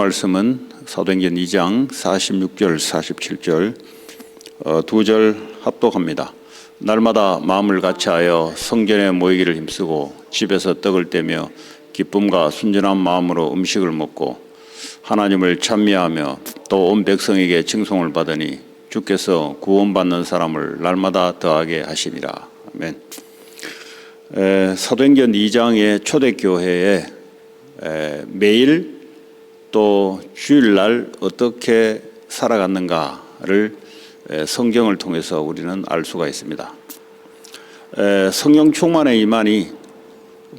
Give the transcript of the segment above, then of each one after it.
말씀은 사도행전 2장 46절, 47절 두 절 합독합니다. 날마다 마음을 같이하여 성전에 모이기를 힘쓰고 집에서 떡을 떼며 기쁨과 순전한 마음으로 음식을 먹고 하나님을 찬미하며 또 온 백성에게 칭송을 받으니 주께서 구원받는 사람을 날마다 더하게 하시니라. 아멘. 사도행전 2장의 초대교회에 매일 또 주일날 어떻게 살아갔는가를 성경을 통해서 우리는 알 수가 있습니다. 성령 충만의 임하니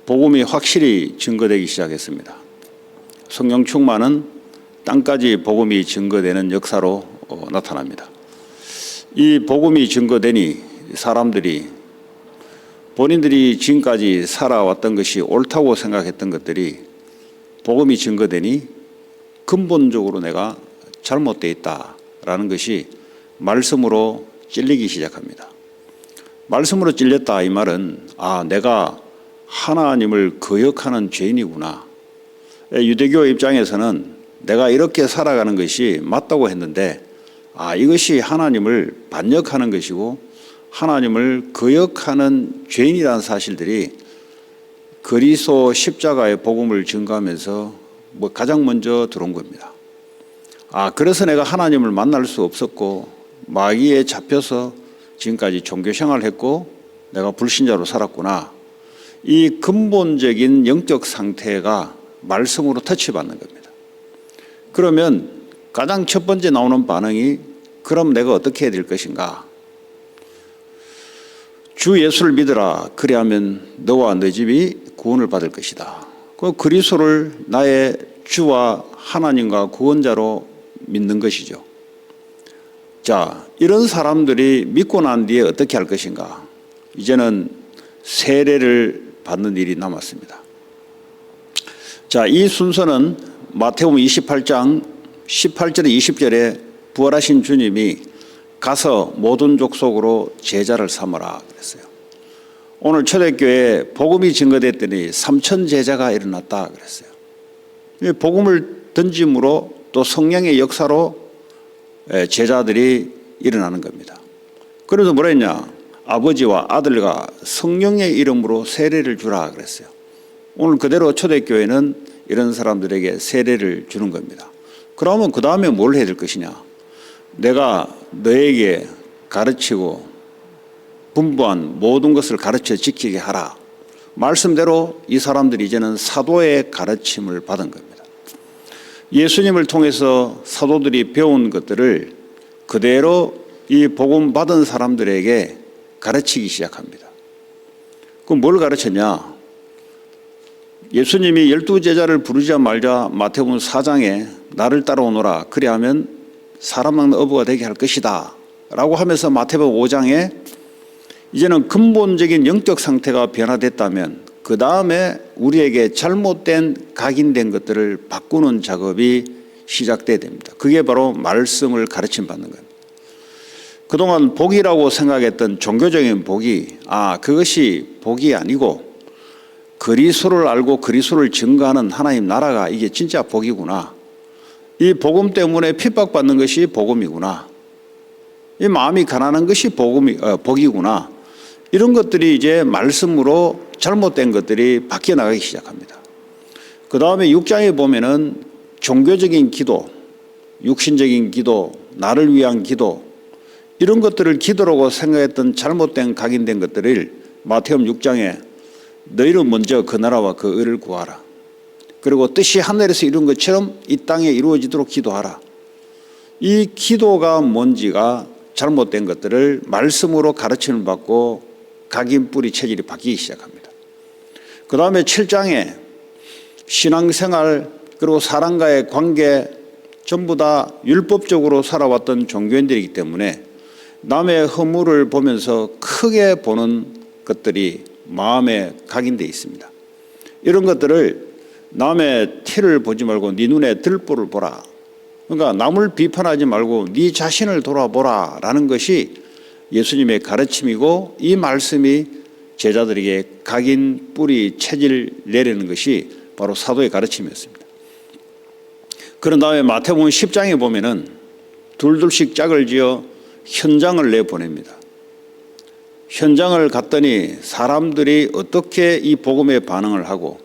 복음이 확실히 증거되기 시작했습니다. 성령 충만은 땅까지 복음이 증거되는 역사로 나타납니다. 이 복음이 증거되니 사람들이 본인들이 지금까지 살아왔던 것이 옳다고 생각했던 것들이 복음이 증거되니 근본적으로 내가 잘못되어 있다라는 것이 말씀으로 찔리기 시작합니다. 말씀으로 찔렸다 이 말은 내가 하나님을 거역하는 죄인이구나. 유대교 입장에서는 내가 이렇게 살아가는 것이 맞다고 했는데 이것이 하나님을 반역하는 것이고 하나님을 거역하는 죄인이라는 사실들이 그리스도 십자가의 복음을 증거하면서 가장 먼저 들어온 겁니다. 그래서 내가 하나님을 만날 수 없었고 마귀에 잡혀서 지금까지 종교 생활을 했고 내가 불신자로 살았구나. 이 근본적인 영적 상태가 말씀으로 터치받는 겁니다. 그러면 가장 첫 번째 나오는 반응이 그럼 내가 어떻게 해야 될 것인가? 주 예수를 믿으라. 그리하면 너와 너 집이 구원을 받을 것이다. 그리스도를 나의 주와 하나님과 구원자로 믿는 것이죠. 자, 이런 사람들이 믿고 난 뒤에 어떻게 할 것인가? 이제는 세례를 받는 일이 남았습니다. 자, 이 순서는 마태복음 28장 18절에 20절에 부활하신 주님이 가서 모든 족속으로 제자를 삼으라 그랬어요. 오늘 초대교회에 복음이 증거됐더니 3,000 제자가 일어났다 그랬어요. 복음을 던짐으로 또 성령의 역사로 제자들이 일어나는 겁니다. 그래서 뭐라 했냐? 아버지와 아들과 성령의 이름으로 세례를 주라 그랬어요. 오늘 그대로 초대교회는 이런 사람들에게 세례를 주는 겁니다. 그러면 그 다음에 뭘 해야 될 것이냐? 내가 너에게 가르치고 분부한 모든 것을 가르쳐 지키게 하라. 말씀대로 이 사람들이 이제는 사도의 가르침을 받은 겁니다. 예수님을 통해서 사도들이 배운 것들을 그대로 이 복음 받은 사람들에게 가르치기 시작합니다. 그럼 뭘 가르쳤냐? 예수님이 12제자를 부르자 말자 마태복음 4장에 나를 따라오너라. 그리하면 사람 낳는 어부가 되게 할 것이다 라고 하면서 마태복음 5장에 이제는 근본적인 영적 상태가 변화됐다면 그 다음에 우리에게 잘못된 각인된 것들을 바꾸는 작업이 시작돼야 됩니다. 그게 바로 말씀을 가르침 받는 겁니다. 그동안 복이라고 생각했던 종교적인 복이 그것이 복이 아니고 그리스도를 알고 그리스도를 증거하는 하나님 나라가 이게 진짜 복이구나. 이 복음 때문에 핍박받는 것이 복음이구나. 이 마음이 가난한 것이 복이구나. 이런 것들이 이제 말씀으로 잘못된 것들이 바뀌어 나가기 시작합니다. 그 다음에 6장에 보면은 종교적인 기도, 육신적인 기도, 나를 위한 기도 이런 것들을 기도라고 생각했던 잘못된 각인된 것들을 마태복음 6장에 너희는 먼저 그 나라와 그 의를 구하라. 그리고 뜻이 하늘에서 이룬 것처럼 이 땅에 이루어지도록 기도하라. 이 기도가 뭔지가 잘못된 것들을 말씀으로 가르침을 받고 각인 뿌리 체질이 바뀌기 시작합니다. 그 다음에 7장에 신앙생활 그리고 사람과의 관계 전부 다 율법적으로 살아왔던 종교인들이기 때문에 남의 허물을 보면서 크게 보는 것들이 마음에 각인되어 있습니다. 이런 것들을 남의 티를 보지 말고 네 눈에 들보를 보라. 그러니까 남을 비판하지 말고 네 자신을 돌아보라 라는 것이 예수님의 가르침이고 이 말씀이 제자들에게 각인 뿌리 체질 내리는 것이 바로 사도의 가르침이었습니다. 그런 다음에 마태복음 10장에 보면은 둘둘씩 짝을 지어 현장을 내보냅니다. 현장을 갔더니 사람들이 어떻게 이 복음에 반응을 하고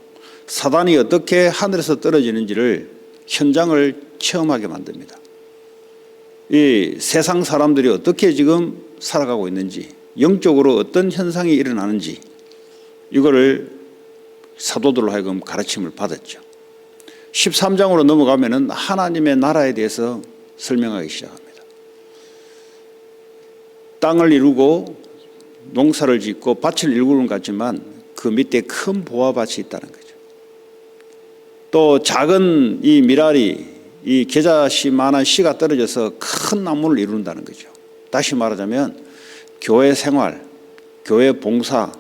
사단이 어떻게 하늘에서 떨어지는지를 현장을 체험하게 만듭니다. 이 세상 사람들이 어떻게 지금 살아가고 있는지, 영적으로 어떤 현상이 일어나는지 이거를 사도들로 하여금 가르침을 받았죠. 13장으로 넘어가면은 하나님의 나라에 대해서 설명하기 시작합니다. 땅을 이루고 농사를 짓고 밭을 이루는 것 같지만 그 밑에 큰 보화밭이 있다는 거죠. 또 작은 이 미랄이 이 겨자씨만한 씨가 떨어져서 큰 나무를 이룬다는 거죠. 다시 말하자면 교회 생활, 교회 봉사,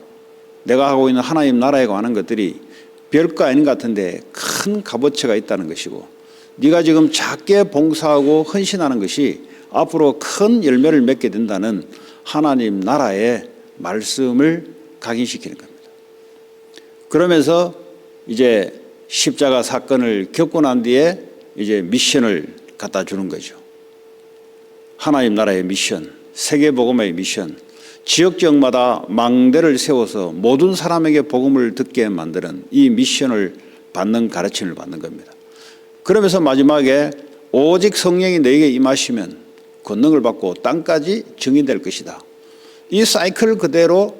내가 하고 있는 하나님 나라에 관한 것들이 별거 아닌 것 같은데 큰 값어치가 있다는 것이고, 네가 지금 작게 봉사하고 헌신하는 것이 앞으로 큰 열매를 맺게 된다는 하나님 나라의 말씀을 각인시키는 겁니다. 그러면서 이제 십자가 사건을 겪고 난 뒤에 이제 미션을 갖다 주는 거죠. 하나님 나라의 미션, 세계복음의 미션, 지역지역마다 망대를 세워서 모든 사람에게 복음을 듣게 만드는 이 미션을 받는 가르침을 받는 겁니다. 그러면서 마지막에 오직 성령이 너에게 임하시면 권능을 받고 땅까지 증인될 것이다. 이 사이클 그대로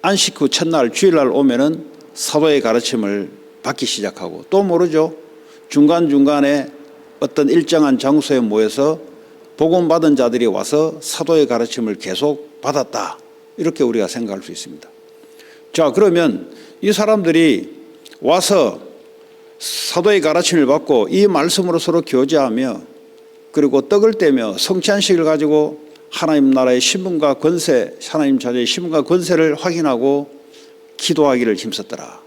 안식 후 첫날 주일날 오면은 사도의 가르침을 받기 시작하고, 또 모르죠. 중간중간에 어떤 일정한 장소에 모여서 복음 받은 자들이 와서 사도의 가르침을 계속 받았다. 이렇게 우리가 생각할 수 있습니다. 자, 그러면 이 사람들이 와서 사도의 가르침을 받고 이 말씀으로 서로 교제하며 그리고 떡을 떼며 성찬식을 가지고 하나님 나라의 신분과 권세, 하나님 자녀의 신분과 권세를 확인하고 기도하기를 힘썼더라.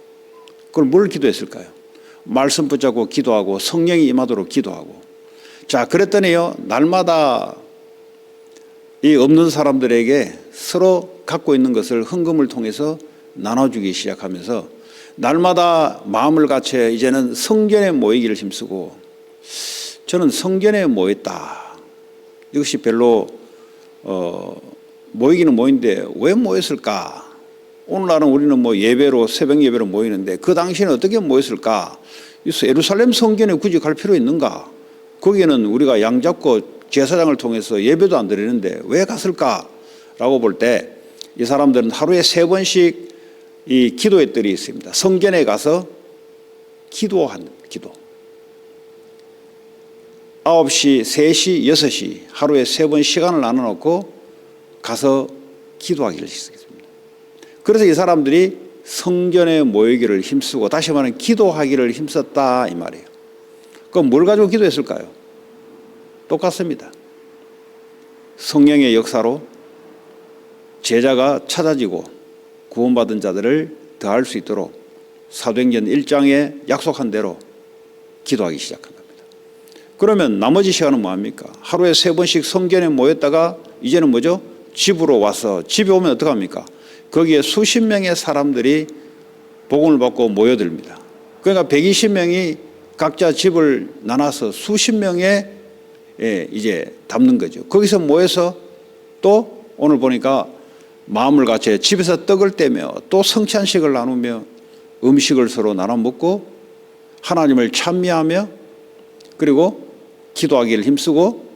그걸 뭘 기도했을까요? 말씀 붙잡고 기도하고 성령이 임하도록 기도하고. 자, 그랬더니요, 날마다 이 없는 사람들에게 서로 갖고 있는 것을 헌금을 통해서 나눠주기 시작하면서 날마다 마음을 갖춰 이제는 성전에 모이기를 힘쓰고, 저는 성전에 모였다. 이것이 별로 모이기는 모이는데 왜 모였을까? 오늘날은 우리는 뭐 예배로, 새벽 예배로 모이는데 그 당시에는 어떻게 모였을까? 예루살렘 성전에 굳이 갈 필요 있는가? 거기에는 우리가 양 잡고 제사장을 통해서 예배도 안 드리는데 왜 갔을까? 라고 볼 때 이 사람들은 하루에 3번씩 이 기도의 뜰이 있습니다. 성전에 가서 기도한 기도. 9시, 3시, 6시 하루에 3번 시간을 나눠놓고 가서 기도하기를 시작했습니다. 그래서 이 사람들이 성전에 모이기를 힘쓰고, 다시 말하면 기도하기를 힘썼다 이 말이에요. 그럼 뭘 가지고 기도했을까요? 똑같습니다. 성령의 역사로 제자가 찾아지고 구원받은 자들을 더할 수 있도록 사도행전 1장에 약속한 대로 기도하기 시작한 겁니다. 그러면 나머지 시간은 뭐합니까? 하루에 3번씩 성전에 모였다가 이제는 뭐죠? 집으로 와서, 집에 오면 어떡합니까? 거기에 수십 명의 사람들이 복음을 받고 모여듭니다. 그러니까 120명이 각자 집을 나눠서 수십 명에 이제 담는 거죠. 거기서 모여서 또 오늘 보니까 마음을 같이 집에서 떡을 떼며 또 성찬식을 나누며 음식을 서로 나눠 먹고 하나님을 찬미하며 그리고 기도하기를 힘쓰고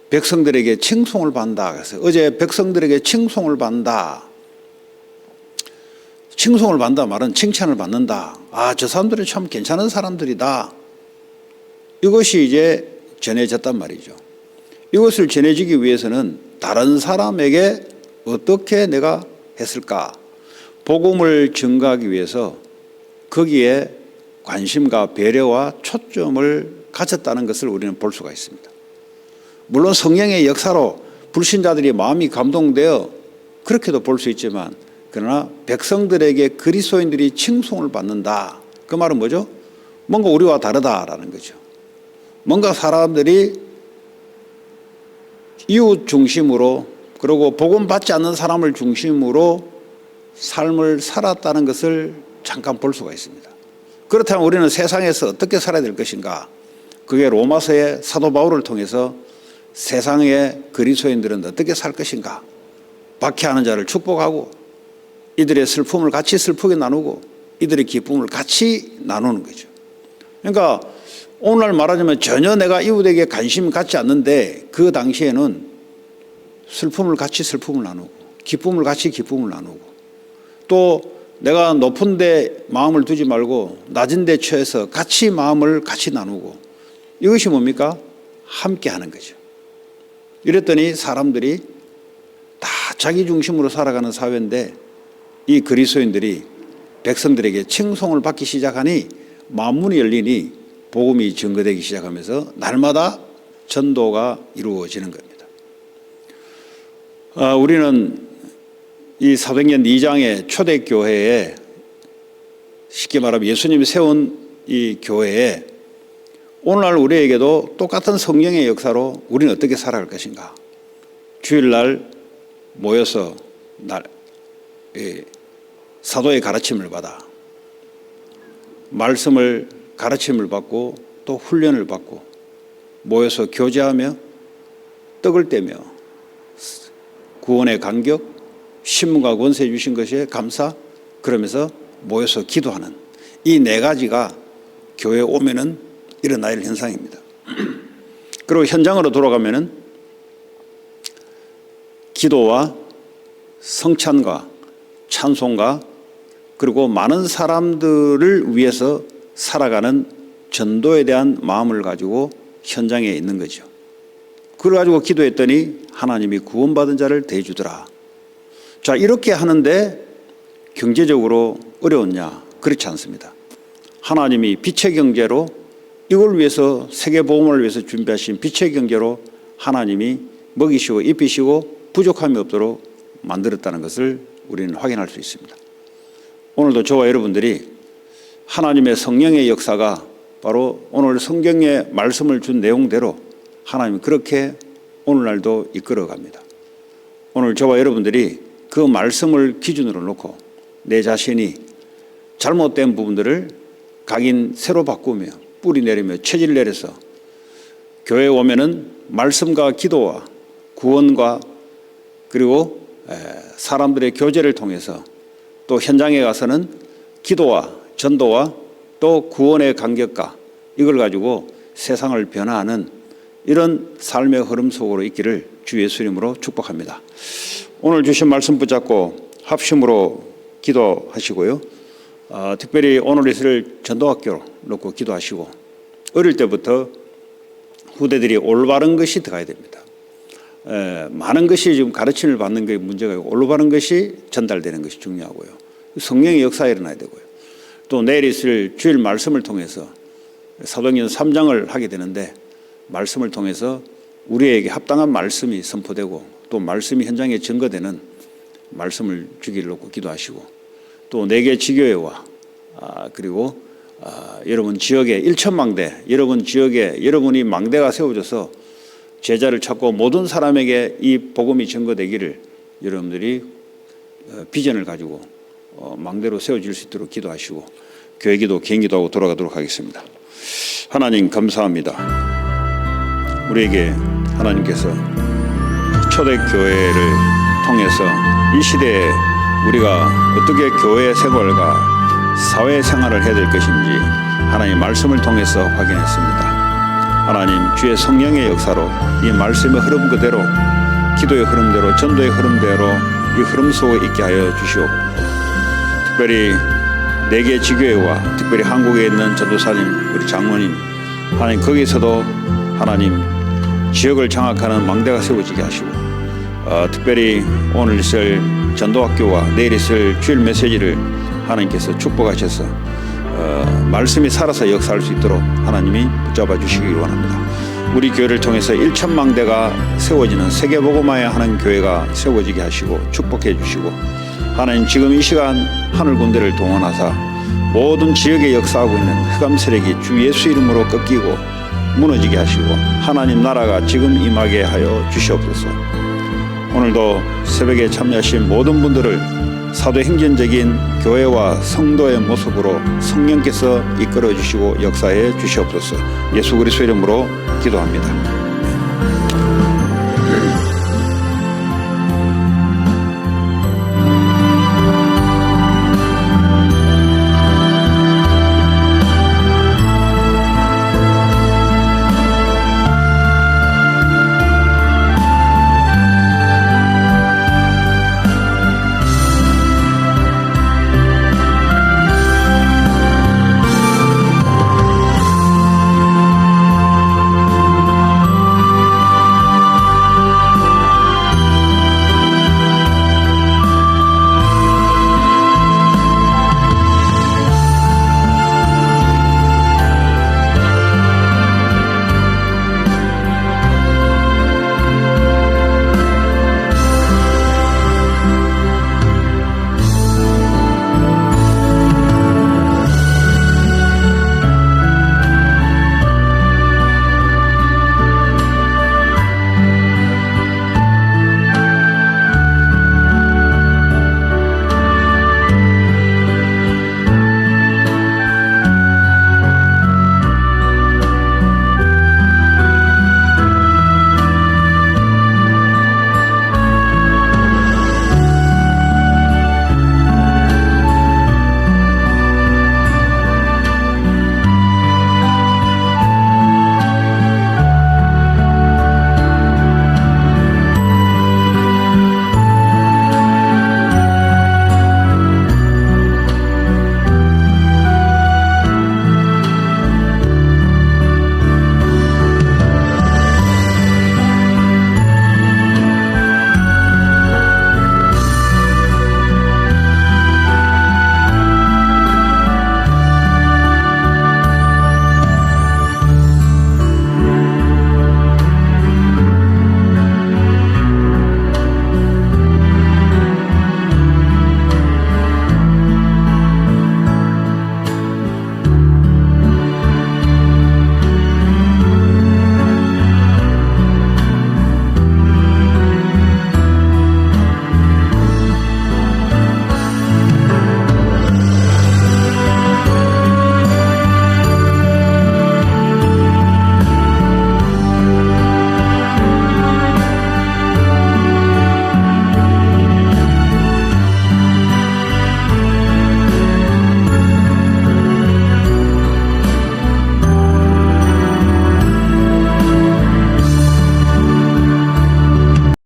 백성들에게 칭송을 받는다. 그래서 어제 백성들에게 칭송을 받는다. 칭송을 받는다 말은 칭찬을 받는다. 아, 저 사람들은 참 괜찮은 사람들이다. 이것이 이제 전해졌단 말이죠. 이것을 전해지기 위해서는 다른 사람에게 어떻게 내가 했을까? 복음을 증거하기 위해서 거기에 관심과 배려와 초점을 가졌다는 것을 우리는 볼 수가 있습니다. 물론 성령의 역사로 불신자들이 마음이 감동되어 그렇게도 볼 수 있지만, 그러나 백성들에게 그리스도인들이 칭송을 받는다. 그 말은 뭐죠? 뭔가 우리와 다르다라는 거죠. 뭔가 사람들이 이웃 중심으로 그리고 복음 받지 않는 사람을 중심으로 삶을 살았다는 것을 잠깐 볼 수가 있습니다. 그렇다면 우리는 세상에서 어떻게 살아야 될 것인가? 그게 로마서의 사도 바울을 통해서 세상의 그리스도인들은 어떻게 살 것인가? 박해하는 자를 축복하고 이들의 슬픔을 같이 슬프게 나누고 이들의 기쁨을 같이 나누는 거죠. 그러니까 오늘 말하자면 전혀 내가 이웃에게 관심 갖지 않는데 그 당시에는 슬픔을 같이 슬픔을 나누고 기쁨을 같이 기쁨을 나누고 또 내가 높은 데 마음을 두지 말고 낮은 데 처해서 같이 마음을 같이 나누고 이것이 뭡니까? 함께 하는 거죠. 이랬더니 사람들이 다 자기 중심으로 살아가는 사회인데 이 그리스도인들이 백성들에게 칭송을 받기 시작하니 만문이 열리니 복음이 증거되기 시작하면서 날마다 전도가 이루어지는 겁니다. 우리는 이 사도행전 2장의 초대교회에 쉽게 말하면 예수님이 세운 이 교회에 오늘날 우리에게도 똑같은 성령의 역사로 우리는 어떻게 살아갈 것인가. 주일날 모여서 사도의 가르침을 받아 말씀을 가르침을 받고 또 훈련을 받고 모여서 교제하며 떡을 떼며 구원의 간격 신문과 권세 주신 것에 감사 그러면서 모여서 기도하는 이 네 가지가 교회에 오면은 일어나야 할 현상입니다. 그리고 현장으로 돌아가면은 기도와 성찬과 찬송가 그리고 많은 사람들을 위해서 살아가는 전도에 대한 마음을 가지고 현장에 있는 거죠. 그걸 가지고 기도했더니 하나님이 구원받은 자를 대주더라. 자, 이렇게 하는데 경제적으로 어려웠냐? 그렇지 않습니다. 하나님이 빛의 경제로 이걸 위해서 세계복음을 위해서 준비하신 빛의 경제로 하나님이 먹이시고 입히시고 부족함이 없도록 만들었다는 것을 우리는 확인할 수 있습니다. 오늘도 저와 여러분들이 하나님의 성령의 역사가 바로 오늘 성경의 말씀을 준 내용대로 하나님이 그렇게 오늘날도 이끌어갑니다. 오늘 저와 여러분들이 그 말씀을 기준으로 놓고 내 자신이 잘못된 부분들을 각인 새로 바꾸며 뿌리 내리며 체질 내려서 교회에 오면은 말씀과 기도와 구원과 그리고 사람들의 교제를 통해서 또 현장에 가서는 기도와 전도와 또 구원의 간격과 이걸 가지고 세상을 변화하는 이런 삶의 흐름 속으로 있기를 주 예수님으로 축복합니다. 오늘 주신 말씀 붙잡고 합심으로 기도하시고요. 특별히 오늘 있을 전도학교로 놓고 기도하시고 어릴 때부터 후대들이 올바른 것이 들어가야 됩니다. 많은 것이 지금 가르침을 받는 게 문제가 있고 올바른 것이 전달되는 것이 중요하고요. 성령의 역사가 일어나야 되고요. 또 내일 있을 주일 말씀을 통해서 사도행전 3장을 하게 되는데 말씀을 통해서 우리에게 합당한 말씀이 선포되고 또 말씀이 현장에 증거되는 말씀을 주기를 놓고 기도하시고 또 4개 지교회와 그리고 여러분 지역에 1천망대 여러분 지역에 여러분이 망대가 세워져서 제자를 찾고 모든 사람에게 이 복음이 증거되기를 여러분들이 비전을 가지고 망대로 세워질 수 있도록 기도하시고 교회 기도 개인 기도하고 돌아가도록 하겠습니다. 하나님 감사합니다. 우리에게 하나님께서 초대교회를 통해서 이 시대에 우리가 어떻게 교회 생활과 사회생활을 해야 될 것인지 하나님 말씀을 통해서 확인했습니다. 하나님 주의 성령의 역사로 이 말씀의 흐름 그대로 기도의 흐름대로 전도의 흐름대로 이 흐름 속에 있게 하여 주시옵고 특별히 4개 지교회와 특별히 한국에 있는 전도사님 우리 장로님 하나님 거기서도 하나님 지역을 장악하는 망대가 세워지게 하시고 특별히 오늘 있을 전도학교와 내일 있을 주일 메시지를 하나님께서 축복하셔서 말씀이 살아서 역사할 수 있도록 하나님이 붙잡아 주시기 원합니다. 우리 교회를 통해서 1천망대가 세워지는 세계복음화에 하는 교회가 세워지게 하시고 축복해 주시고 하나님 지금 이 시간 하늘 군대를 동원하사 모든 지역에 역사하고 있는 흑암 세력이 주 예수 이름으로 꺾이고 무너지게 하시고 하나님 나라가 지금 임하게 하여 주시옵소서. 오늘도 새벽에 참여하신 모든 분들을 사도행전적인 교회와 성도의 모습으로 성령께서 이끌어 주시고 역사해 주시옵소서. 예수 그리스도 이름으로 기도합니다.